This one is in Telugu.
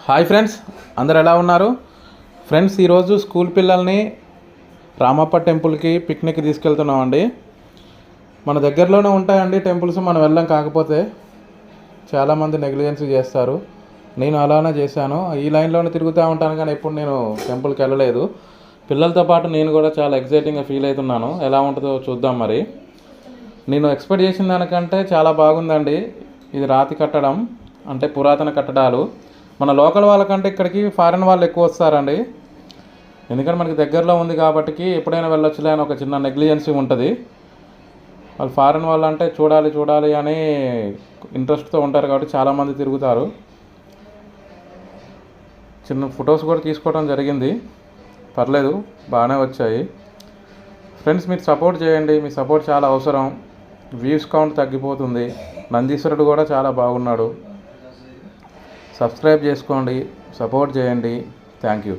హాయ్ ఫ్రెండ్స్, అందరు ఎలా ఉన్నారు ఫ్రెండ్స్? ఈరోజు స్కూల్ పిల్లల్ని రామప్ప టెంపుల్కి పిక్నిక్ తీసుకెళ్తున్నామండి. మన దగ్గరలోనే ఉంటాయండి టెంపుల్స్, మనం వెళ్ళాం. కాకపోతే చాలామంది నెగ్లిజెన్స్ చేస్తారు. నేను అలానే చేశాను. ఈ లైన్లోనే తిరుగుతూ ఉంటాను, కానీ ఎప్పుడు నేను టెంపుల్కి వెళ్ళలేదు. పిల్లలతో పాటు నేను కూడా చాలా ఎక్సైటింగ్గా ఫీల్ అవుతున్నాను. ఎలా ఉంటుందో చూద్దాం. మరి నేను ఎక్స్పెక్ట్ చేసిన దానికంటే చాలా బాగుందండి. ఇది రాతి కట్టడం, అంటే పురాతన కట్టడాలు. మన లోకల్ వాళ్ళకంటే ఇక్కడికి ఫారిన్ వాళ్ళు ఎక్కువ వస్తారండి. ఎందుకంటే మనకి దగ్గరలో ఉంది కాబట్టి ఎప్పుడైనా వెళ్ళొచ్చులే అని ఒక చిన్న నెగ్లిజెన్సీ ఉంటుంది. వాళ్ళు ఫారిన్ వాళ్ళు అంటే చూడాలి అని ఇంట్రెస్ట్తో ఉంటారు కాబట్టి చాలామంది తిరుగుతారు. చిన్న ఫొటోస్ కూడా తీసుకోవడం జరిగింది. పర్లేదు, బాగానే వచ్చాయి. ఫ్రెండ్స్, మీరు సపోర్ట్ చేయండి. మీ సపోర్ట్ చాలా అవసరం. వ్యూస్ కౌంట్ తగ్గిపోతుంది. నందీశ్వరుడు కూడా చాలా బాగున్నాడు. సబ్స్క్రైబ్ చేసుకోండి, సపోర్ట్ చేయండి. Thank you.